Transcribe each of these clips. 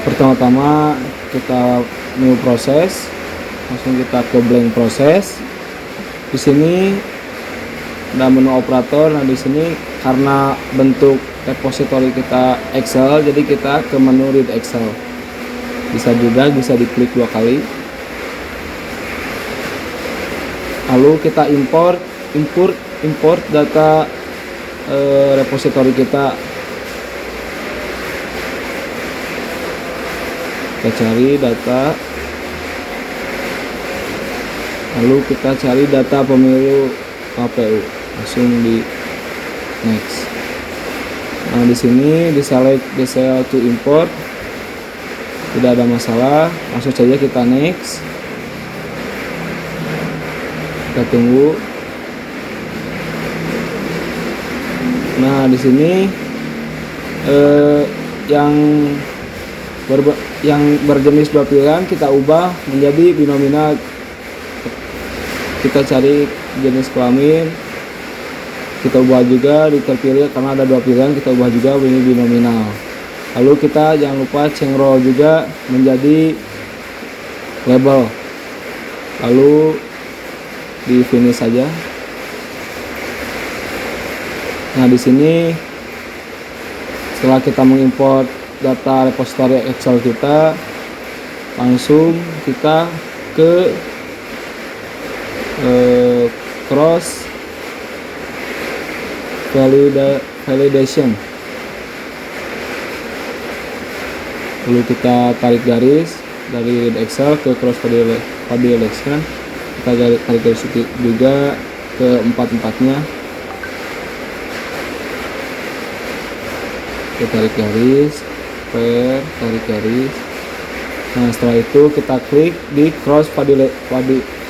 Pertama-tama kita new proses, langsung kita ke blank proses. Di sini ada menu operator. Nah, di sini karena bentuk repository kita Excel, jadi kita ke menu read Excel. Bisa diklik 2 kali. Lalu kita import data repository kita. Kita cari data, lalu kita cari data pemilu KPU, langsung di next. Nah, di sini di select the cell to import, tidak ada masalah, langsung saja kita next. Kita tunggu. Nah, di sini yang berjenis 2 pilihan kita ubah menjadi binominal. Kita cari jenis kelamin, kita ubah juga di terpilih karena ada 2 pilihan, kita ubah juga ini binominal. Lalu kita jangan lupa change row juga menjadi label, lalu di finish saja. Nah, di sini setelah kita mengimport data repository Excel kita, langsung kita ke cross validation. Lalu kita tarik garis dari read Excel ke cross validation. Kita tarik garis juga ke empatnya. Kita tarik garis, tarik garis. Nah, setelah itu kita klik di cross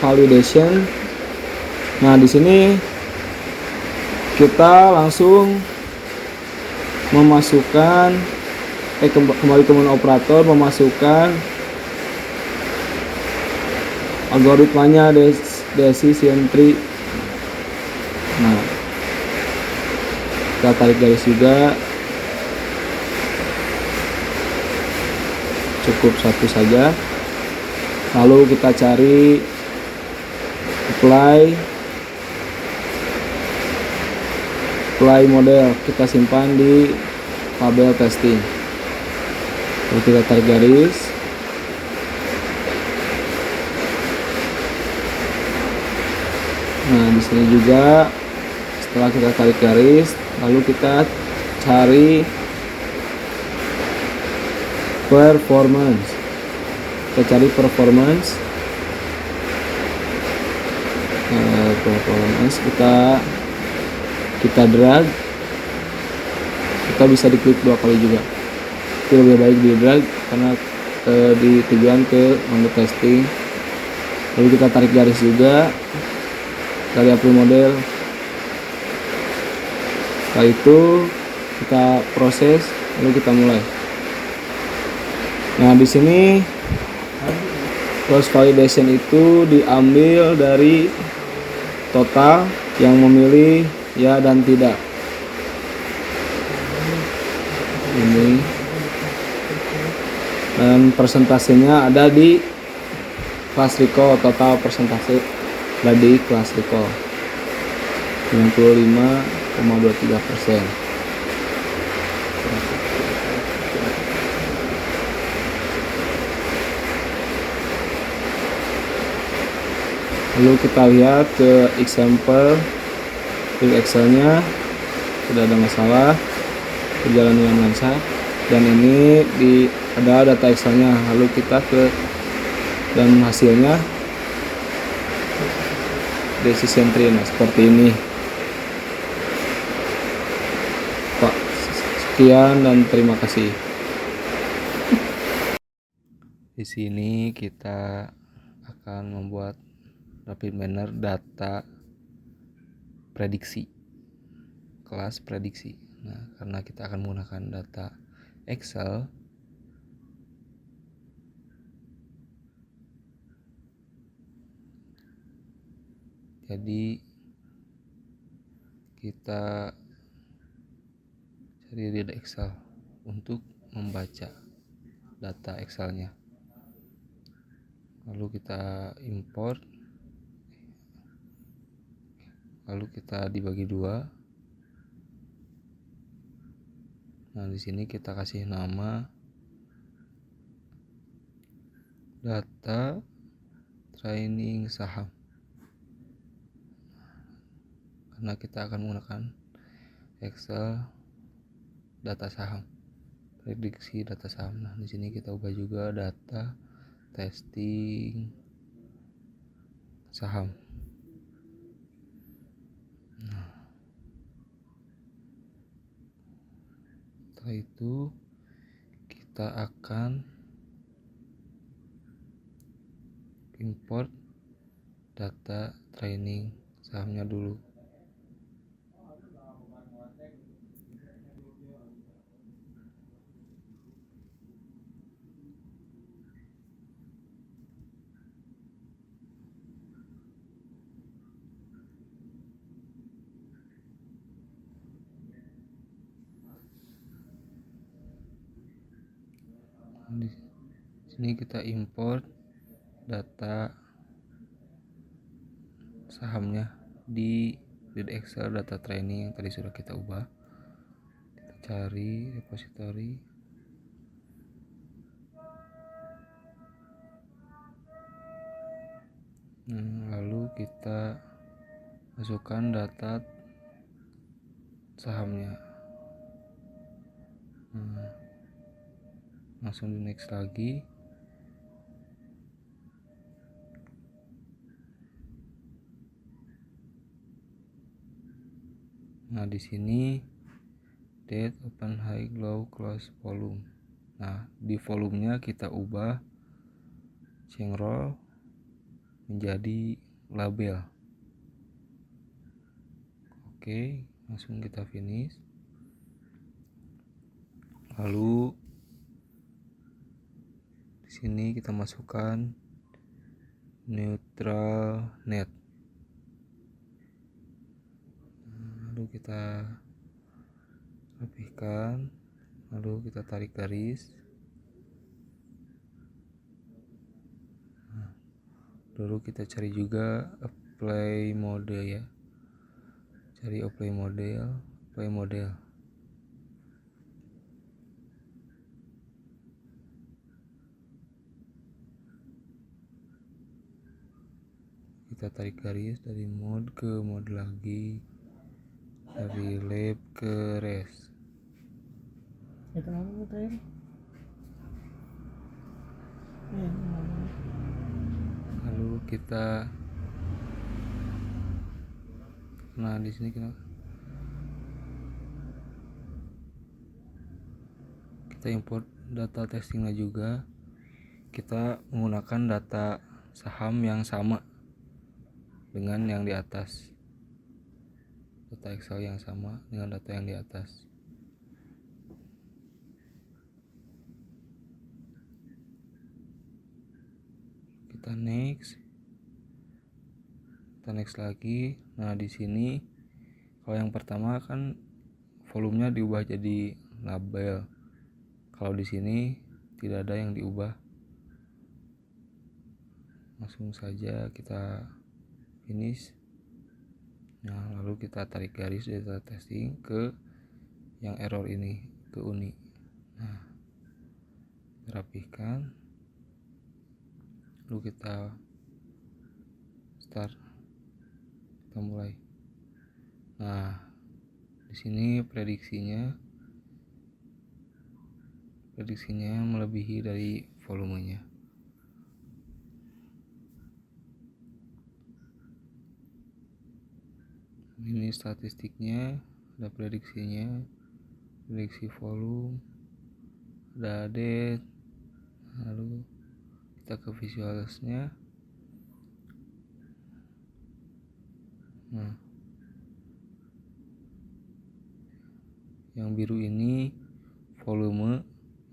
validation. Nah, di sini kita langsung memasukkan kembali ke menu operator, memasukkan algoritmanya decision tree. Nah, kita tarik garis juga, cukup 1 saja. Lalu kita cari apply model, kita simpan di tabel testing. Lalu kita tarik garis. Nah, di sini juga setelah kita tarik garis, lalu kita cari performance. Kita cari performance. Kita drag. Kita bisa diklik 2 kali juga. Itu lebih baik di drag karena di tujuan ke menu testing. Lalu kita tarik garis juga dari apply model. Setelah itu kita proses, lalu kita mulai. Nah, di sini cross validation itu diambil dari total yang memilih ya dan tidak. Ini dan persentasenya ada di class recall. Total persentase ada di class recall 95,23%. Lalu kita lihat ke example di Excelnya, tidak ada masalah, berjalan dengan lancar. Dan ini ada data Excelnya. Lalu kita dan hasilnya decision tree. Nah, seperti ini Pak. Sekian dan terima kasih. Di sini kita akan membuat rapid manner data prediksi, kelas prediksi. Nah, karena kita akan menggunakan data Excel, jadi kita cari di Excel untuk membaca. data Excelnya. Lalu kita import, lalu kita dibagi dua. Nah, di sini kita kasih nama data training saham, karena kita akan menggunakan Excel data saham, prediksi data saham. Nah, di sini kita ubah juga data testing saham. Nah, setelah itu kita akan import data training sahamnya dulu. Di sini kita import data sahamnya di Excel data training yang tadi sudah kita ubah. Kita cari repository, lalu kita masukkan data sahamnya. Langsung di next lagi. Nah, di sini date, open, high, low, close, volume. Nah, di volumenya kita ubah change role menjadi label. Oke, langsung kita finish. Lalu di sini kita masukkan neutral net. Lalu kita rapihkan, lalu kita tarik garis. Lalu kita cari juga apply mode ya. Cari apply model. Kita tarik garis dari mode ke mode lagi, dari lab ke rest. Lalu kita, nah di sini kita import data testingnya juga. Kita menggunakan data saham yang sama dengan yang di atas, data Excel yang sama dengan data yang di atas. Kita next lagi. Nah, di sini kalau yang pertama kan volumenya diubah jadi label. Kalau di sini tidak ada yang diubah. Langsung saja kita finish. Nah, lalu kita tarik garis data testing ke yang error ini, ke uni. Nah, rapihkan. Lalu kita start, kita mulai. Nah, di sini prediksinya melebihi dari volumenya. Ini statistiknya, ada prediksinya, prediksi volume, ada date. Lalu kita ke visualsnya. Nah, yang biru ini volume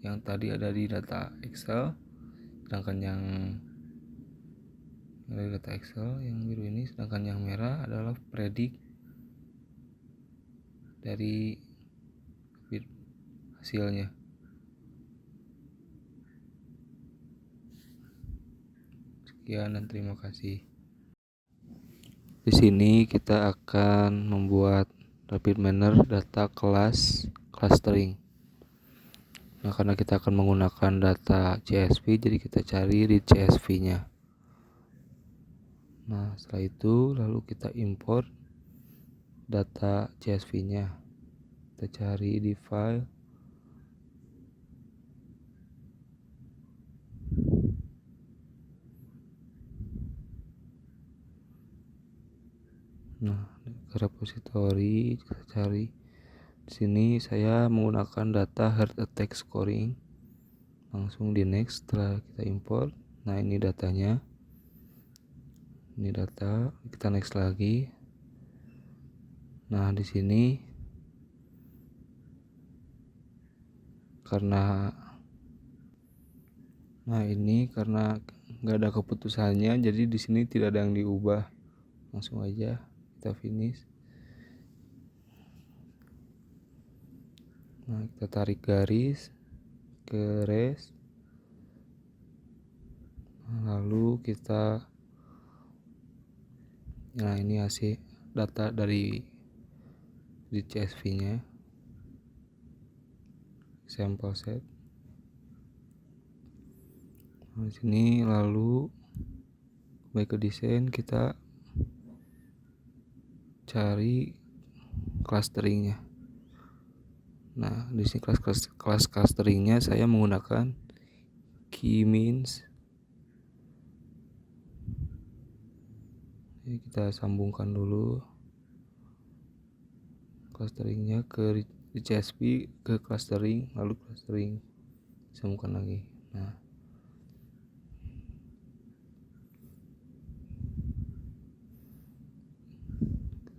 yang tadi ada di data Excel, sedangkan yang dari data Excel yang biru ini, sedangkan yang merah adalah predik dari hasilnya. Sekian dan terima kasih. Di sini kita akan membuat rapid manner data kelas clustering. Nah, karena kita akan menggunakan data CSV, jadi kita cari di CSV-nya. Nah, setelah itu lalu kita import data CSV-nya. Kita cari di file. Nah, ke repository kita cari. Di sini saya menggunakan data heart attack scoring. Langsung di next setelah kita import. Nah, ini datanya. Ini data, kita next lagi. Nah, di sini karena nggak ada keputusannya, jadi di sini tidak ada yang diubah. Langsung aja kita finish. Nah, kita tarik garis ke res. Lalu nah, ini hasil data dari di CSV-nya, sampel set. Nah, di sini lalu baik ke desain, kita cari clusteringnya. Nah, di sini kelas clusteringnya saya menggunakan K-means. Jadi kita sambungkan dulu clusteringnya ke CSV, ke clustering, lalu clustering sambungkan lagi. Nah,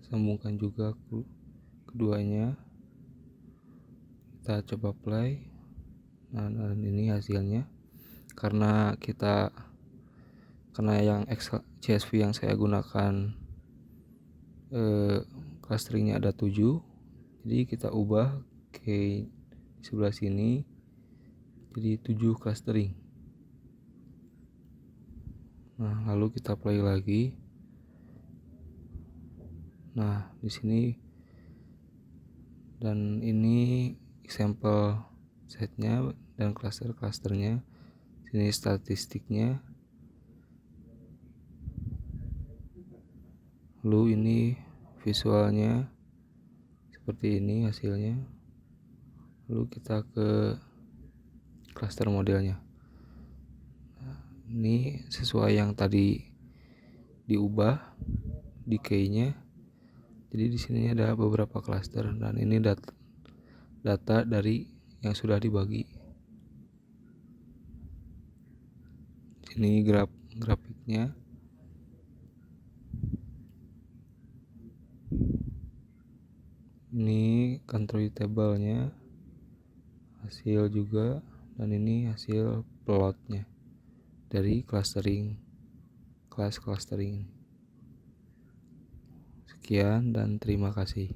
sambungkan juga keduanya. Kita coba play. Nah, dan ini hasilnya. Karena yang CSV yang saya gunakan clusteringnya ada 7, jadi kita ubah ke sebelah sini jadi 7 clustering. Nah, lalu kita play lagi. Nah, di sini dan ini sampel setnya dan clusternya. Sini statistiknya. Lalu ini visualnya seperti ini hasilnya. Lalu kita ke cluster modelnya. Nah, ini sesuai yang tadi diubah di key-nya. Jadi di sini ada beberapa cluster dan ini data dari yang sudah dibagi. Ini grafiknya. Ini country table-nya, hasil juga, dan ini hasil plotnya dari kelas clustering. Sekian dan terima kasih.